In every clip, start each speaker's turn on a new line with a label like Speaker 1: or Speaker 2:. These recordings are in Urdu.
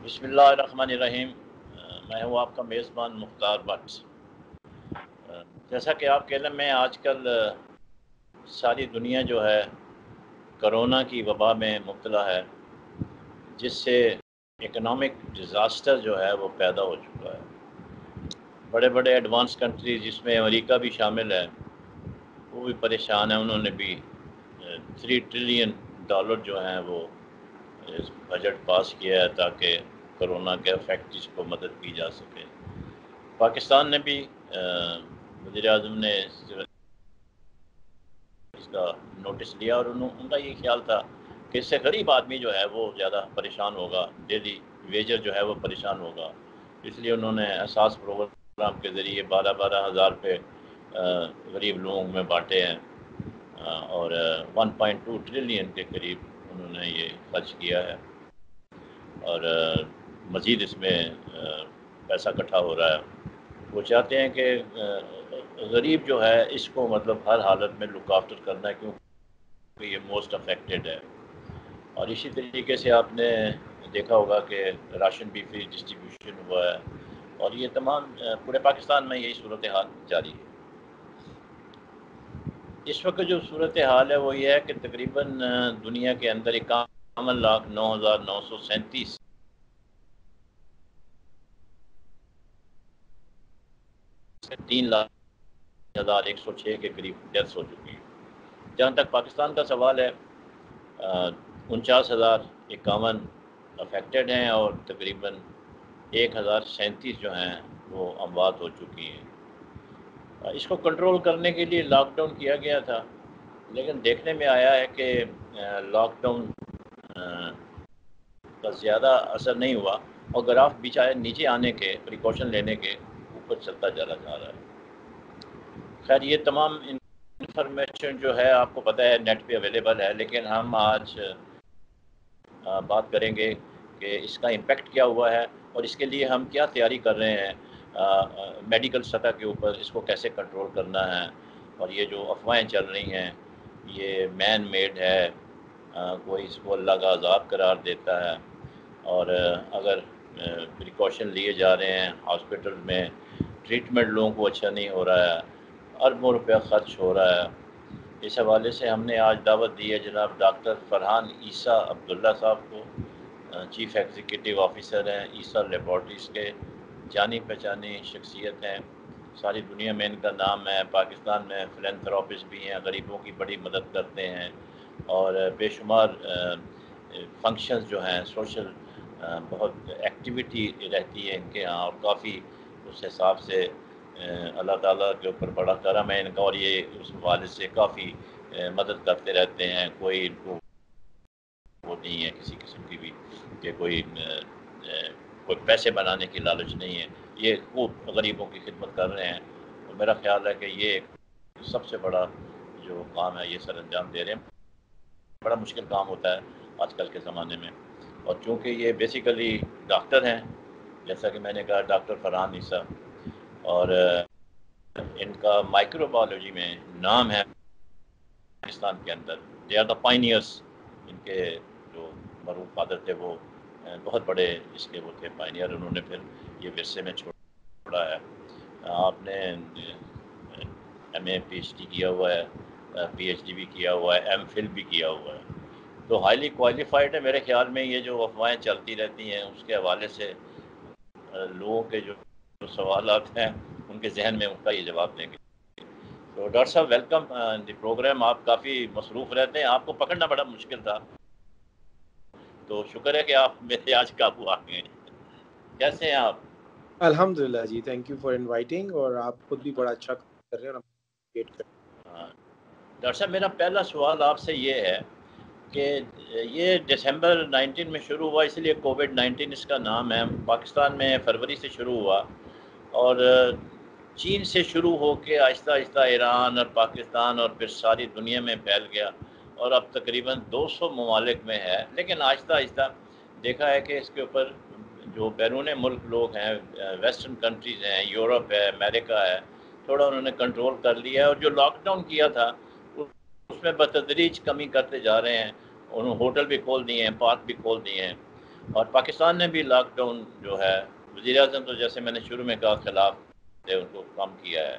Speaker 1: بسم اللہ الرحمن الرحیم۔ میں ہوں آپ کا میزبان مختار بٹ۔ جیسا کہ آپ کے علم میں آج کل ساری دنیا جو ہے کرونا کی وبا میں مبتلا ہے، جس سے اکنامک ڈیزاسٹر جو ہے وہ پیدا ہو چکا ہے۔ بڑے بڑے ایڈوانس کنٹریز جس میں امریکہ بھی شامل ہے وہ بھی پریشان ہیں۔ انہوں نے بھی $3 ٹریلین جو ہیں وہ بجٹ پاس کیا ہے تاکہ کرونا کے افیکٹس کو مدد کی جا سکے۔ پاکستان نے بھی وزیر اعظم نے اس کا نوٹس لیا اور ان کا یہ خیال تھا کہ اس سے غریب آدمی جو ہے وہ زیادہ پریشان ہوگا، ڈیلی ویجر جو ہے وہ پریشان ہوگا۔ اس لیے انہوں نے احساس پروگرام کے ذریعے 12,000 روپے غریب لوگوں میں بانٹے ہیں اور 1.2 ٹریلین کے قریب انہوں نے یہ خرچ کیا ہے اور مزید اس میں پیسہ اکٹھا ہو رہا ہے۔ وہ چاہتے ہیں کہ غریب جو ہے اس کو مطلب ہر حالت میں لک آفٹر کرنا ہے کیونکہ یہ موسٹ افیکٹڈ ہے۔ اور اسی طریقے سے آپ نے دیکھا ہوگا کہ راشن بھی فری ڈسٹریبیوشن ہوا ہے اور یہ تمام پورے پاکستان میں یہی صورتحال جاری ہے۔ اس وقت جو صورتحال ہے وہ یہ ہے کہ تقریباً دنیا کے اندر 51,09,937 3,01,06 کے قریب ڈیتھس ہو چکی ہیں۔ جہاں تک پاکستان کا سوال ہے 49,051 افیکٹڈ ہیں اور تقریباً 1,037 جو ہیں وہ اموات ہو چکی ہیں۔ اس کو کنٹرول کرنے کے لیے لاک ڈاؤن کیا گیا تھا، لیکن دیکھنے میں آیا ہے کہ لاک ڈاؤن کا زیادہ اثر نہیں ہوا اور گراف بچائے نیچے آنے کے پریکاشن لینے کے اوپر چلتا چلا جا رہا ہے۔ خیر یہ تمام انفارمیشن جو ہے آپ کو پتہ ہے نیٹ پہ اویلیبل ہے، لیکن ہم آج بات کریں گے کہ اس کا امپیکٹ کیا ہوا ہے اور اس کے لیے ہم کیا تیاری کر رہے ہیں میڈیکل سطح کے اوپر، اس کو کیسے کنٹرول کرنا ہے۔ اور یہ جو افواہیں چل رہی ہیں یہ مین میڈ ہے، کوئی اس کو اللہ کا عذاب قرار دیتا ہے اور اگر پریکاشن لیے جا رہے ہیں ہاسپٹل میں ٹریٹمنٹ لوگوں کو اچھا نہیں ہو رہا ہے، اربوں روپیہ خرچ ہو رہا ہے۔ اس حوالے سے ہم نے آج دعوت دی ہے جناب ڈاکٹر فرحان عیسیٰ عبداللہ صاحب کو، چیف ایگزیکٹو آفیسر ہیں عیسیٰ لیبارٹریز کے، جانی پہچانی شخصیت ہیں، ساری دنیا میں ان کا نام ہے۔ پاکستان میں فلینتھراپسٹ بھی ہیں، غریبوں کی بڑی مدد کرتے ہیں اور بے شمار فنکشنز جو ہیں سوشل بہت ایکٹیویٹی رہتی ہے ان کے ہاں، اور کافی اس حساب سے اللہ تعالیٰ کے اوپر بڑا کرم ہے ان کا، اور یہ اس حوالے سے کافی مدد کرتے رہتے ہیں۔ کوئی ان کو وہ نہیں ہے کسی قسم کی بھی کہ کوئی پیسے بنانے کی لالچ نہیں ہے، یہ خوب غریبوں کی خدمت کر رہے ہیں اور میرا خیال ہے کہ یہ ایک سب سے بڑا جو کام ہے یہ سر انجام دے رہے ہیں۔ بڑا مشکل کام ہوتا ہے آج کل کے زمانے میں، اور چونکہ یہ بیسیکلی ڈاکٹر ہیں جیسا کہ میں نے کہا ڈاکٹر فرحان عیسیٰ، اور ان کا مائکرو بایولوجی میں نام ہے پاکستان کے اندر، دے آر دا پائنیئرس۔ ان کے جو مرحوم فادر تھے وہ بہت بڑے اس کے وہ تھے پائنیئر، انہوں نے پھر یہ ورثے میں چھوڑا ہے۔ آپ نے ایم اے پی ایچ ڈی کیا ہوا ہے، پی ایچ ڈی بھی کیا ہوا ہے، ایم فل بھی کیا ہوا ہے، تو ہائیلی کوالیفائڈ ہے۔ میرے خیال میں یہ جو افواہیں چلتی رہتی ہیں اس کے حوالے سے لوگوں کے جو سوالات ہیں ان کے ذہن میں ان کا یہ جواب دیں گے۔ تو ڈاکٹر صاحب ویلکم دی پروگرام۔ آپ کافی مصروف رہتے ہیں، آپ کو پکڑنا بڑا مشکل تھا، تو شکر ہے کہ آپ میرے آج قابو آ گئے ہیں۔ کیسے ہیں آپ؟
Speaker 2: الحمدللہ جی، تھینک یو فار انوائٹنگ، اور آپ خود بھی بڑا اچھا کر رہے ہیں اور
Speaker 1: ڈاکٹر صاحب میرا پہلا سوال آپ سے یہ ہے کہ یہ دسمبر 19 میں شروع ہوا، اس لیے کووڈ-19 اس کا نام ہے۔ پاکستان میں فروری سے شروع ہوا اور چین سے شروع ہو کے آہستہ آہستہ ایران اور پاکستان اور پھر ساری دنیا میں پھیل گیا اور اب تقریباً 200 ممالک میں ہے۔ لیکن آہستہ آہستہ دیکھا ہے کہ اس کے اوپر جو بیرون ملک لوگ ہیں، ویسٹرن کنٹریز ہیں، یورپ ہے، امریکہ ہے، تھوڑا انہوں نے کنٹرول کر لیا ہے، اور جو لاک ڈاؤن کیا تھا اس میں بتدریج کمی کرتے جا رہے ہیں۔ انہوں نے ہوٹل بھی کھول دیے ہیں، پارک بھی کھول دیے ہیں، اور پاکستان نے بھی لاک ڈاؤن جو ہے وزیر اعظم تو جیسے میں نے شروع میں کہا خلاف ان کو کام کیا ہے،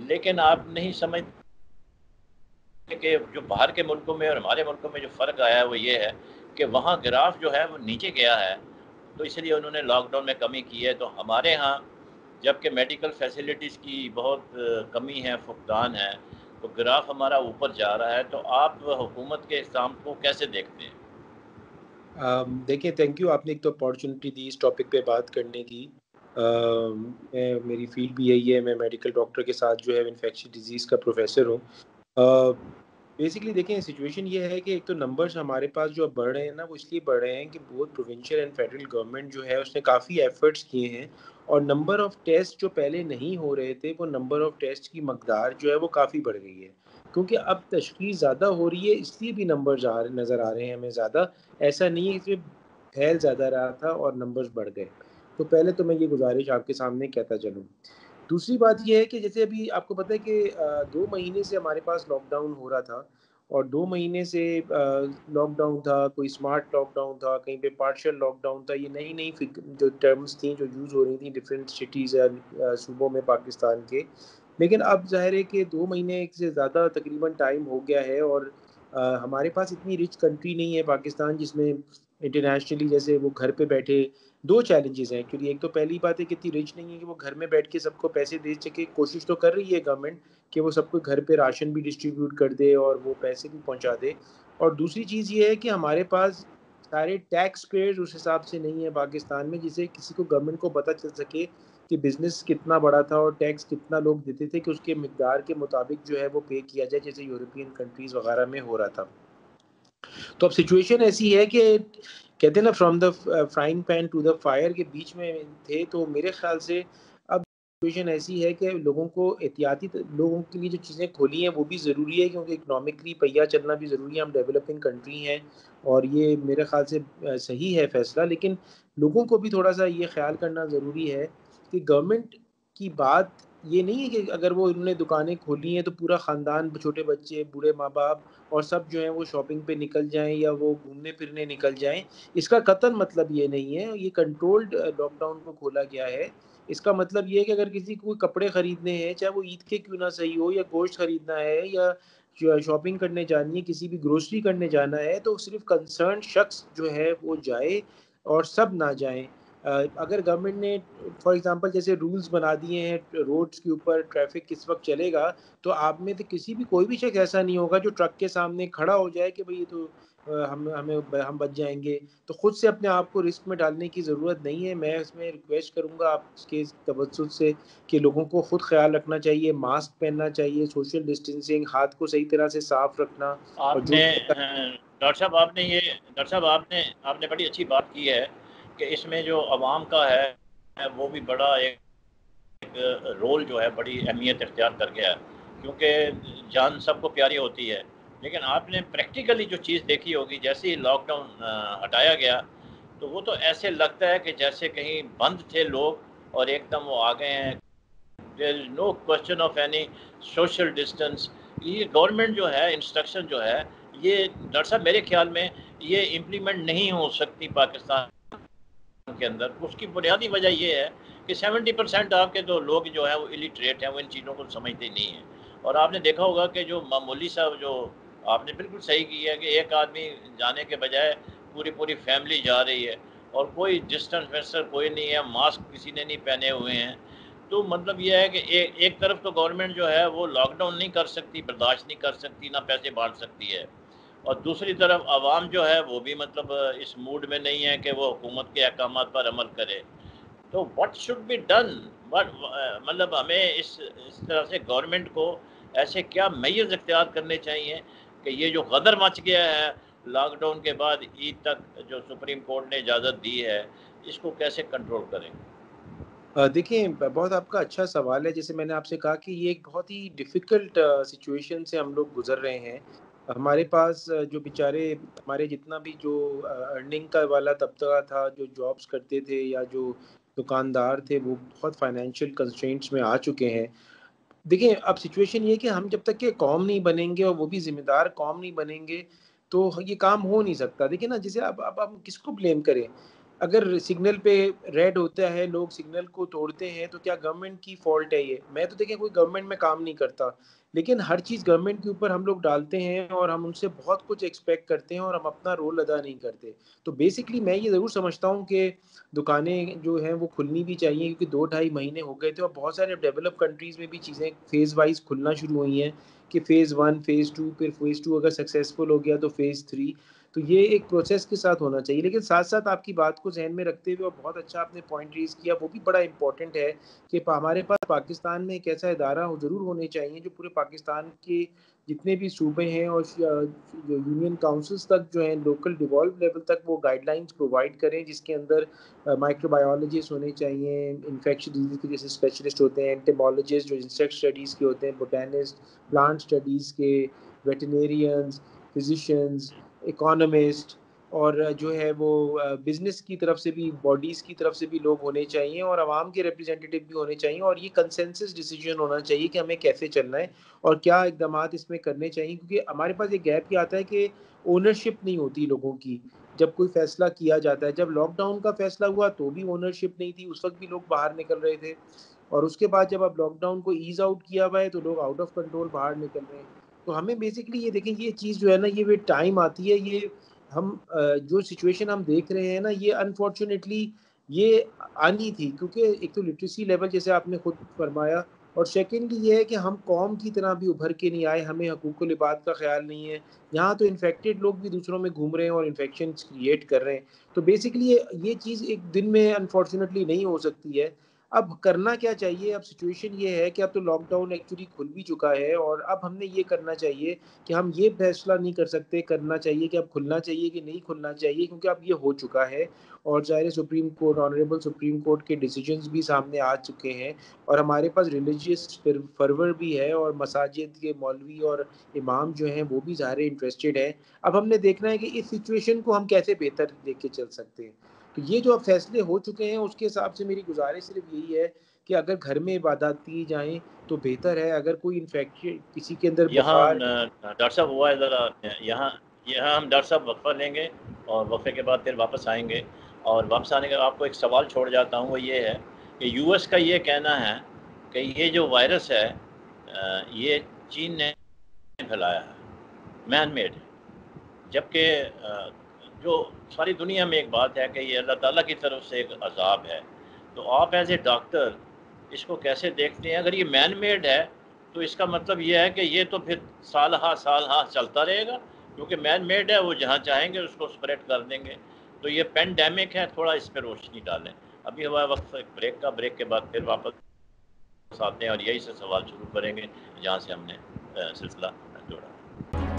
Speaker 1: لیکن آپ نہیں سمجھتے کہ جو باہر کے ملکوں میں اور ہمارے ملکوں میں جو فرق آیا ہے وہ یہ ہے کہ وہاں گراف جو ہے وہ نیچے گیا ہے، تو اس لیے انہوں نے لاک ڈاؤن میں کمی کی ہے. تو ہمارے ہاں جبکہ میڈیکل فیسلٹیز کی بہت کمی ہے، فقدان ہے، تو گراف ہمارا اوپر جا رہا ہے. تو آپ حکومت کے اقدام کو کیسے دیکھتے ہیں؟
Speaker 2: دیکھیں، تھینک یو، آپ نے ایک تو اپارچونیٹی دی اس ٹاپک پہ بات کرنے کی. میری فیلڈ بھی یہی ہے، میں میڈیکل ڈاکٹر کے ساتھ جو ہے انفیکشن ڈیزیز کا پروفیسر ہوں. بیسکلی دیکھیں، سچویشن یہ ہے کہ ایک تو نمبرز ہمارے پاس جو اب بڑھ رہے ہیں نا، وہ اس لیے بڑھ رہے ہیں کہ بہت پروونشل اینڈ فیڈرل گورنمنٹ جو ہے اس نے کافی ایفرٹس کیے ہیں، اور نمبر آف ٹیسٹ جو پہلے نہیں ہو رہے تھے، وہ نمبر آف ٹیسٹ کی مقدار جو ہے وہ کافی بڑھ گئی ہے، کیونکہ اب تشخیص زیادہ ہو رہی ہے، اس لیے بھی نمبر نظر آ رہے ہیں ہمیں زیادہ. ایسا نہیں ہے کہ پھیل زیادہ رہا تھا اور نمبرز بڑھ گئے. تو پہلے تو میں یہ گزارش آپ کے سامنے کہتا چلوں. دوسری بات یہ ہے کہ جیسے ابھی آپ کو پتہ ہے کہ 2 مہینے سے ہمارے پاس لاک ڈاؤن ہو رہا تھا، اور 2 مہینے سے لاک ڈاؤن تھا، کوئی اسمارٹ لاک ڈاؤن تھا، کہیں پہ پارشل لاک ڈاؤن تھا. یہ نئی نئی جو ٹرمز تھیں جو یوز ہو رہی تھیں ڈفرینٹ سٹیز صوبوں میں پاکستان کے. لیکن اب ظاہر ہے کہ 2 مہینے سے زیادہ تقریباً ٹائم ہو گیا ہے، اور ہمارے پاس اتنی رچ کنٹری نہیں ہے پاکستان جس میں انٹرنیشنلی جیسے وہ گھر پہ بیٹھے. 2 چیلنجز ہیں ایکچولی. ایک تو پہلی بات ہے کہ اتنی رچ نہیں ہے کہ وہ گھر میں بیٹھ کے سب کو پیسے دے سکے. کوشش تو کر رہی ہے گورنمنٹ کہ وہ سب کو گھر پہ راشن بھی ڈسٹریبیوٹ کر دے اور وہ پیسے بھی پہنچا دے. اور دوسری چیز یہ ہے کہ ہمارے پاس سارے ٹیکس پیئرز اس حساب سے نہیں ہیں پاکستان میں، جسے کسی کو گورنمنٹ کو پتہ چل سکے کہ بزنس کتنا بڑا تھا اور ٹیکس کتنا لوگ دیتے تھے، کہ اس کے مقدار کے مطابق جو ہے وہ پے کیا جائے، جیسے یورپین کنٹریز وغیرہ میں ہو رہا تھا. تو اب سچویشن ایسی ہے کہ کہتے ہیں نا from the frying pan to the fire کے بیچ میں تھے. تو میرے خیال سے اب سچویشن ایسی ہے کہ لوگوں کو احتیاطی لوگوں کے لیے جو چیزیں کھولی ہیں وہ بھی ضروری ہے، کیونکہ اکنامکلی پہیہ چلنا بھی ضروری ہے. ہم ڈیولپنگ کنٹری ہیں اور یہ میرے خیال سے صحیح ہے فیصلہ. لیکن لوگوں کو بھی تھوڑا سا یہ خیال کرنا ضروری ہے کہ گورنمنٹ کی بات یہ نہیں ہے کہ اگر وہ انہوں نے دکانیں کھولی ہیں تو پورا خاندان، چھوٹے بچے، بوڑھے ماں باپ اور سب جو ہیں وہ شاپنگ پہ نکل جائیں یا وہ گھومنے پھرنے نکل جائیں. اس کا قطعاً مطلب یہ نہیں ہے. یہ کنٹرولڈ لاک ڈاؤن کو کھولا گیا ہے. اس کا مطلب یہ ہے کہ اگر کسی کو کپڑے خریدنے ہیں، چاہے وہ عید کے کیوں نہ صحیح ہو، یا گوشت خریدنا ہے، یا شاپنگ کرنے جانی ہے، کسی بھی گروسری کرنے جانا ہے، تو صرف کنسرن شخص جو ہے وہ جائے اور سب نہ جائیں. اگر گورنمنٹ نے فار ایگزامپل جیسے رولز بنا دیے ہیں روڈز کے اوپر ٹریفک کس وقت چلے گا، تو آپ میں تو کسی بھی کوئی بھی شخص ایسا نہیں ہوگا جو ٹرک کے سامنے کھڑا ہو جائے کہ بھئی یہ تو ہم بچ جائیں گے. تو خود سے اپنے آپ کو رسک میں ڈالنے کی ضرورت نہیں ہے. میں اس میں ریکویسٹ کروں گا آپ کے توسط سے کہ لوگوں کو خود خیال رکھنا چاہیے، ماسک پہننا چاہیے، سوشل ڈسٹینسنگ، ہاتھ کو صحیح طرح سے صاف رکھنا. اور
Speaker 1: آپ
Speaker 2: جو
Speaker 1: نے ڈاکٹر صاحب آپ نے بڑی اچھی بات کی ہے کہ اس میں جو عوام کا ہے وہ بھی بڑا ایک رول جو ہے بڑی اہمیت اختیار کر گیا ہے، کیونکہ جان سب کو پیاری ہوتی ہے. لیکن آپ نے پریکٹیکلی جو چیز دیکھی ہوگی، جیسے ہی لاک ڈاؤن ہٹایا گیا تو وہ تو ایسے لگتا ہے کہ جیسے کہیں بند تھے لوگ اور ایک دم وہ آ گئے ہیں. There is no question of any social distance. یہ گورنمنٹ جو ہے انسٹرکشن جو ہے، یہ ڈاکٹر صاحب میرے خیال میں یہ امپلیمنٹ نہیں ہو سکتی پاکستان کے اندر. اس کی بنیادی وجہ یہ ہے کہ 70% آپ کے تو لوگ جو ہیں وہ الٹریٹ ہیں، وہ ان چیزوں کو سمجھتے نہیں ہیں. اور آپ نے دیکھا ہوگا کہ جو معمولی صاحب، جو آپ نے بالکل صحیح کی ہے کہ ایک آدمی جانے کے بجائے پوری فیملی جا رہی ہے اور کوئی ڈسٹنس میسر کوئی نہیں ہے، ماسک کسی نے نہیں پہنے ہوئے ہیں. تو مطلب یہ ہے کہ ایک طرف تو گورنمنٹ جو ہے وہ لاک ڈاؤن نہیں کر سکتی، برداشت نہیں کر سکتی، نہ پیسے بانٹ سکتی ہے، اور دوسری طرف عوام جو ہے وہ بھی مطلب اس موڈ میں نہیں ہے کہ وہ حکومت کے احکامات پر عمل کرے. تو واٹ شوڈ بی ڈن؟ مطلب ہمیں اس طرح سے گورنمنٹ کو ایسے کیا میئرز اختیار کرنے چاہیے کہ یہ جو غدر مچ گیا ہے لاک ڈاؤن کے بعد عید تک جو سپریم کورٹ نے اجازت دی ہے، اس کو کیسے کنٹرول کریں؟
Speaker 2: دیکھیں، بہت آپ کا اچھا سوال ہے. جیسے میں نے آپ سے کہا کہ یہ ایک بہت ہی ڈیفیکلٹ سچویشن سے ہم لوگ گزر رہے ہیں. ہمارے پاس جو بیچارے ہمارے جتنا بھی جو ارننگ کا والا طبقہ تھا، جو جابس کرتے تھے یا جو دکاندار تھے، وہ بہت فائنینشیل کنسٹرینٹس میں آ چکے ہیں. دیکھیں، اب سچویشن یہ ہے کہ ہم جب تک کہ قوم نہیں بنیں گے اور وہ بھی ذمہ دار قوم نہیں بنیں گے، تو یہ کام ہو نہیں سکتا. دیکھیں نا، جیسے اب ہم کس کو بلیم کریں؟ اگر سگنل پہ ریڈ ہوتا ہے، لوگ سگنل کو توڑتے ہیں، تو کیا گورنمنٹ کی فالٹ ہے یہ؟ میں تو دیکھیں کوئی گورنمنٹ میں کام نہیں کرتا، لیکن ہر چیز گورنمنٹ کے اوپر ہم لوگ ڈالتے ہیں اور ہم ان سے بہت کچھ ایکسپیکٹ کرتے ہیں اور ہم اپنا رول ادا نہیں کرتے. تو بیسکلی میں یہ ضرور سمجھتا ہوں کہ دکانیں جو ہیں وہ کھلنی بھی چاہیے، کیونکہ 2-2.5 مہینے ہو گئے تھے اور بہت سارے ڈیولپ کنٹریز میں بھی چیزیں فیز وائز کھلنا شروع ہوئی ہیں کہ فیز 1 فیز 2 پھر فیز 2 اگر سکسیزفل ہو گیا تو فیز 3. تو یہ ایک پروسیس کے ساتھ ہونا چاہیے. لیکن ساتھ ساتھ آپ کی بات کو ذہن میں رکھتے ہوئے، اور بہت اچھا آپ نے پوائنٹ ریز کیا، وہ بھی بڑا امپورٹنٹ ہے کہ ہمارے پاس پاکستان میں ایک ایسا ادارہ ضرور ہونے چاہیے جو پورے پاکستان کے جتنے بھی صوبے ہیں اور یونین کاؤنسلز تک جو ہیں، لوکل ڈیولپ لیول تک، وہ گائیڈ لائنس پرووائڈ کریں، جس کے اندر مائکرو بایولوجسٹ ہونے چاہیے، انفیکشن ڈیزیز کے جیسے اسپیشلسٹ ہوتے ہیں، انٹیمالوجسٹ جو انسیکٹ اسٹڈیز کے ہوتے ہیں، بوٹینسٹ پلانٹ اسٹڈیز کے، ویٹنیرینز، فزیشینز، اکانومسٹ، اور جو ہے وہ بزنس کی طرف سے بھی، باڈیز کی طرف سے بھی لوگ ہونے چاہیے، اور عوام کے ریپرزینٹیٹیو بھی ہونے چاہیے، اور یہ کنسنسس ڈیسیجن ہونا چاہیے کہ ہمیں کیسے چلنا ہے اور کیا اقدامات اس میں کرنے چاہیے. کیونکہ ہمارے پاس ایک گیپ یہ آتا ہے کہ اونرشپ نہیں ہوتی لوگوں کی جب کوئی فیصلہ کیا جاتا ہے. جب لاک ڈاؤن کا فیصلہ ہوا تو بھی اونرشپ نہیں تھی، اس وقت بھی لوگ باہر نکل رہے تھے، اور اس کے بعد جب اب لاک ڈاؤن کو ایز آؤٹ کیا ہوا ہے تو لوگ آؤٹ آف کنٹرول باہر نکل رہے ہیں. تو ہمیں بیسکلی یہ دیکھیں، یہ چیز جو ہے نا، یہ ٹائم آتی ہے، یہ ہم جو سچویشن ہم دیکھ رہے ہیں نا، یہ انفارچونیٹلی یہ آنی تھی، کیونکہ ایک تو لٹریسی لیول جیسے آپ نے خود فرمایا، اور سیکنڈلی یہ ہے کہ ہم قوم کی طرح بھی ابھر کے نہیں آئے، ہمیں حقوق العباد کا خیال نہیں ہے. یہاں تو انفیکٹڈ لوگ بھی دوسروں میں گھوم رہے ہیں اور انفیکشن کریٹ کر رہے ہیں. تو بیسکلی یہ چیز ایک دن میں انفارچونیٹلی نہیں ہو سکتی ہے. اب کرنا کیا چاہیے؟ اب سچویشن یہ ہے کہ اب تو لاک ڈاؤن ایکچولی کھل بھی چکا ہے، اور اب ہم نے یہ کرنا چاہیے کہ ہم یہ فیصلہ نہیں کر سکتے، کرنا چاہیے کہ اب کھلنا چاہیے کہ نہیں کھلنا چاہیے، کیونکہ اب یہ ہو چکا ہے. اور ظاہر supreme court, honourable supreme court کے ڈیسیجنز بھی سامنے آ چکے ہیں، اور ہمارے پاس ریلیجیس فرور بھی ہے، اور مساجد کے مولوی اور امام جو ہیں وہ بھی ظاہر انٹرسٹڈ ہیں. اب ہم نے دیکھنا ہے کہ اس سچویشن کو ہم کیسے بہتر لے کے چل سکتے ہیں. تو یہ جو اب فیصلے ہو چکے ہیں، اس کے حساب سے میری گزارش صرف یہی ہے کہ اگر گھر میں عبادات کی جائیں تو بہتر ہے. اگر کوئی انفیکشن کسی کے اندر
Speaker 1: یہاں
Speaker 2: بخار،
Speaker 1: ڈاکٹر صاحب ہوا ہے ذرا، یہاں ہم ڈاکٹر صاحب وقفہ لیں گے اور وقفے کے بعد پھر واپس آئیں گے. اور واپس آنے کا آپ کو ایک سوال چھوڑ جاتا ہوں، وہ یہ ہے کہ یو ایس کا یہ کہنا ہے کہ یہ جو وائرس ہے یہ چین نے پھیلایا ہے، مین میڈ، جبکہ جو ساری دنیا میں ایک بات ہے کہ یہ اللہ تعالیٰ کی طرف سے ایک عذاب ہے. تو آپ ایز اے ڈاکٹر اس کو کیسے دیکھتے ہیں؟ اگر یہ مین میڈ ہے تو اس کا مطلب یہ ہے کہ یہ تو پھر سال ہاں چلتا رہے گا، کیونکہ مین میڈ ہے، وہ جہاں چاہیں گے اس کو اسپریڈ کر دیں گے. تو یہ پینڈیمک ہے، تھوڑا اس پہ روشنی ڈالیں. ابھی ہوا وقت ایک بریک کے بعد پھر واپس آتے ہیں اور یہی سے سوال شروع کریں گے جہاں سے ہم نے سلسلہ جوڑا.